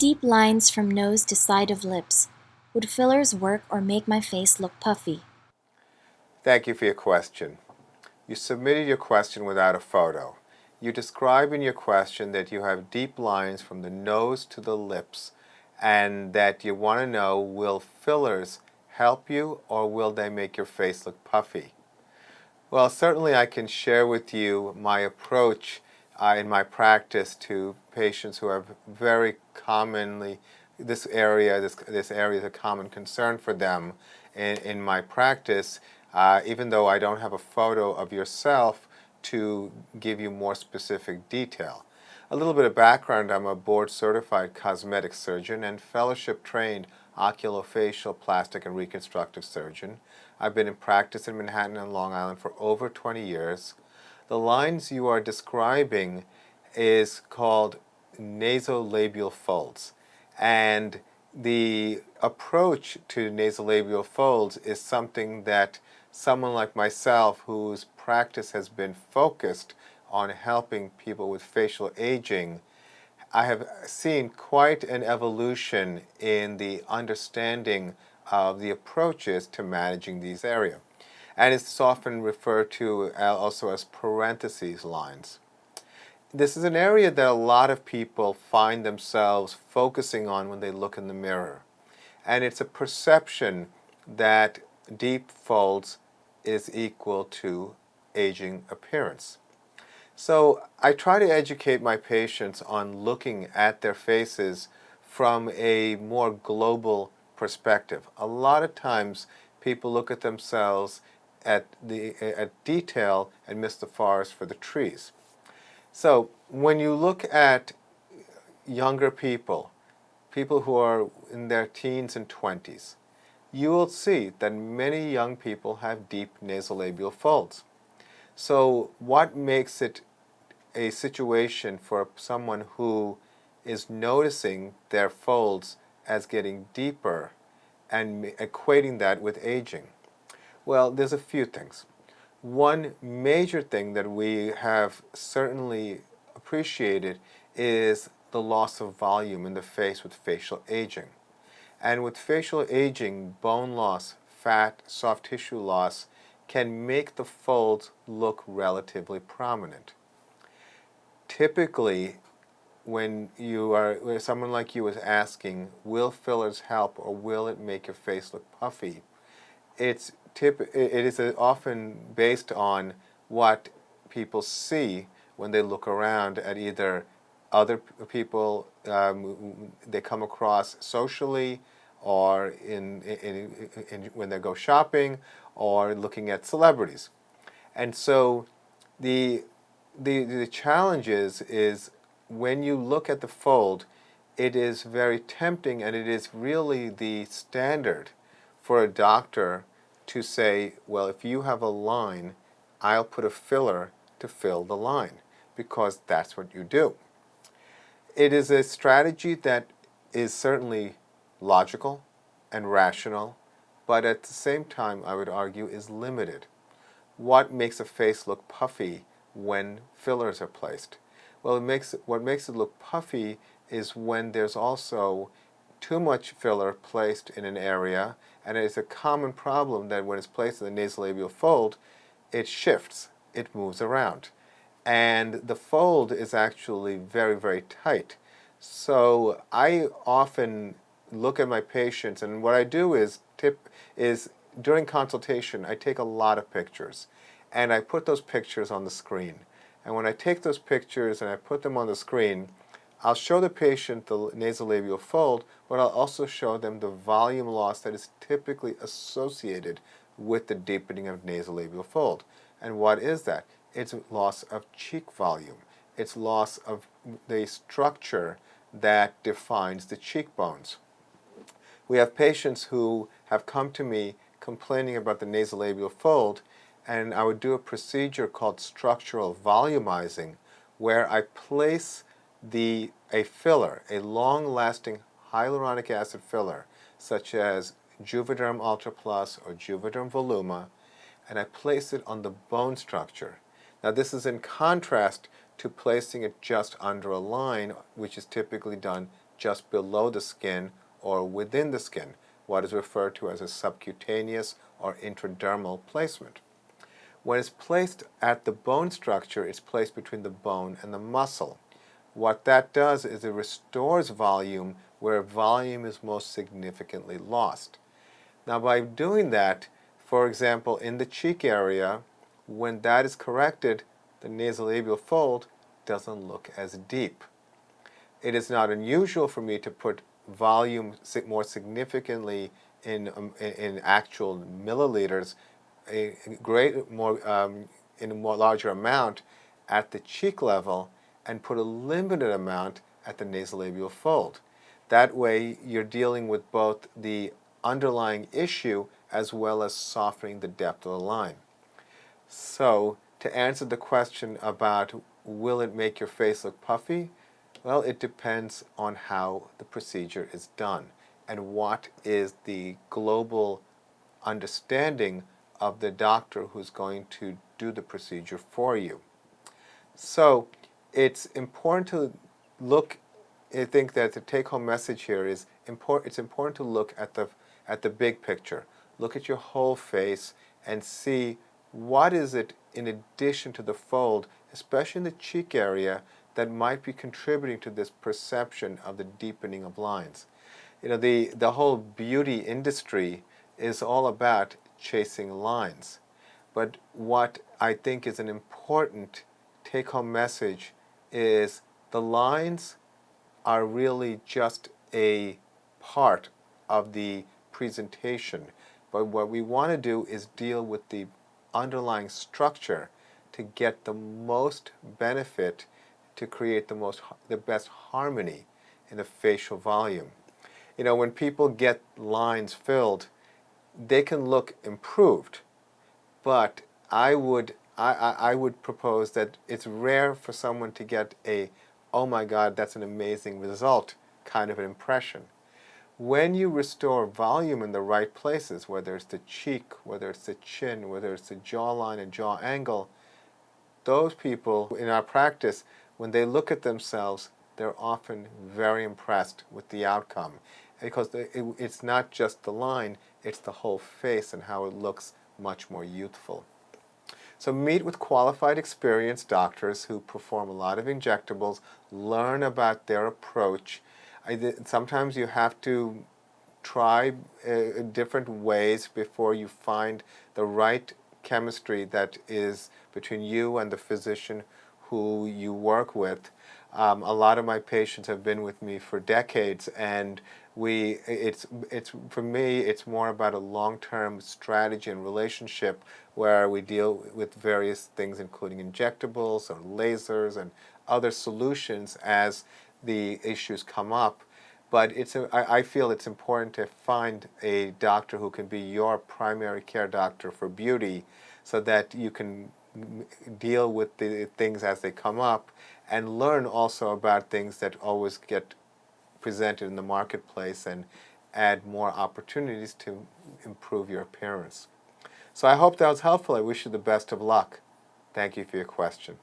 deep lines from nose to side of lips. Would fillers work or make my face look puffy? Thank you for your question. You submitted your question without a photo. You describe in your question that you have deep lines from the nose to the lips and that you want to know, will fillers help you or will they make your face look puffy? Well, certainly I can share with you my approach in my practice to patients who have very commonly, this area is a common concern for them in my practice, even though I don't have a photo of yourself to give you more specific detail. A little bit of background: I'm a board-certified cosmetic surgeon and fellowship-trained oculofacial, plastic, and reconstructive surgeon. I've been in practice in Manhattan and Long Island for over 20 years. The lines you are describing is called nasolabial folds, and the approach to nasolabial folds is something that someone like myself, whose practice has been focused on helping people with facial aging, I have seen quite an evolution in the understanding of the approaches to managing these areas. And it's often referred to also as parentheses lines. This is an area that a lot of people find themselves focusing on when they look in the mirror. And it's a perception that deep folds is equal to aging appearance. So I try to educate my patients on looking at their faces from a more global perspective. A lot of times people look at themselves at detail and miss the forest for the trees. So when you look at younger people, people who are in their teens and 20s, you will see that many young people have deep nasolabial folds. So what makes it a situation for someone who is noticing their folds as getting deeper and equating that with aging? Well, there's a few things. One major thing that we have certainly appreciated is the loss of volume in the face with facial aging. And with facial aging, bone loss, fat, soft tissue loss can make the folds look relatively prominent. Typically, when someone like you is asking, will fillers help or will it make your face look puffy, it is often based on what people see when they look around at either other people they come across socially, or when they go shopping, or looking at celebrities. And so the challenge is when you look at the fold, it is very tempting, and it is really the standard for a doctor to say, well, if you have a line, I'll put a filler to fill the line, because that's what you do. It is a strategy that is certainly logical and rational, but at the same time, I would argue, is limited. What makes a face look puffy when fillers are placed? Well, what makes it look puffy is when there's also too much filler placed in an area, and it's a common problem that when it's placed in the nasolabial fold, it shifts, it moves around. And the fold is actually very, very tight. So I often look at my patients, and what I do is during consultation, I take a lot of pictures, and I put those pictures on the screen. And when I take those pictures and I put them on the screen, I'll show the patient the nasolabial fold, but I'll also show them the volume loss that is typically associated with the deepening of nasolabial fold. And what is that? It's loss of cheek volume. It's loss of the structure that defines the cheekbones. We have patients who have come to me complaining about the nasolabial fold, and I would do a procedure called structural volumizing, where I place a filler, a long-lasting hyaluronic acid filler, such as Juvederm Ultra Plus or Juvederm Voluma, and I place it on the bone structure. Now, this is in contrast to placing it just under a line, which is typically done just below the skin or within the skin, what is referred to as a subcutaneous or intradermal placement. When it's placed at the bone structure, it's placed between the bone and the muscle. What that does is it restores volume where volume is most significantly lost. Now, by doing that, for example, in the cheek area, when that is corrected, the nasolabial fold doesn't look as deep. It is not unusual for me to put volume more significantly in actual milliliters, a great more in a more larger amount at the cheek level, and put a limited amount at the nasolabial fold. That way, you're dealing with both the underlying issue as well as softening the depth of the line. So, to answer the question about will it make your face look puffy, well, it depends on how the procedure is done and what is the global understanding of the doctor who's going to do the procedure for you. So it's important to look, I think that the take-home message here is it's important to look at the big picture. Look at your whole face and see what is it in addition to the fold, especially in the cheek area, that might be contributing to this perception of the deepening of lines. You know, the whole beauty industry is all about chasing lines. But what I think is an important take-home message is the lines are really just a part of the presentation. But what we want to do is deal with the underlying structure to get the most benefit, to create the best harmony in the facial volume. You know, when people get lines filled, they can look improved, but I would propose that it's rare for someone to get a, oh my God, that's an amazing result kind of an impression. When you restore volume in the right places, whether it's the cheek, whether it's the chin, whether it's the jawline and jaw angle, those people in our practice, when they look at themselves, they're often very impressed with the outcome. Because it's not just the line, it's the whole face and how it looks much more youthful. So meet with qualified, experienced doctors who perform a lot of injectables, learn about their approach. Sometimes you have to try different ways before you find the right chemistry that is between you and the physician who you work with. A lot of my patients have been with me for decades, and for me, it's more about a long-term strategy and relationship where we deal with various things, including injectables or lasers and other solutions as the issues come up. But I feel it's important to find a doctor who can be your primary care doctor for beauty, so that you can deal with the things as they come up and learn also about things that always get presented in the marketplace and add more opportunities to improve your appearance. So I hope that was helpful. I wish you the best of luck. Thank you for your question.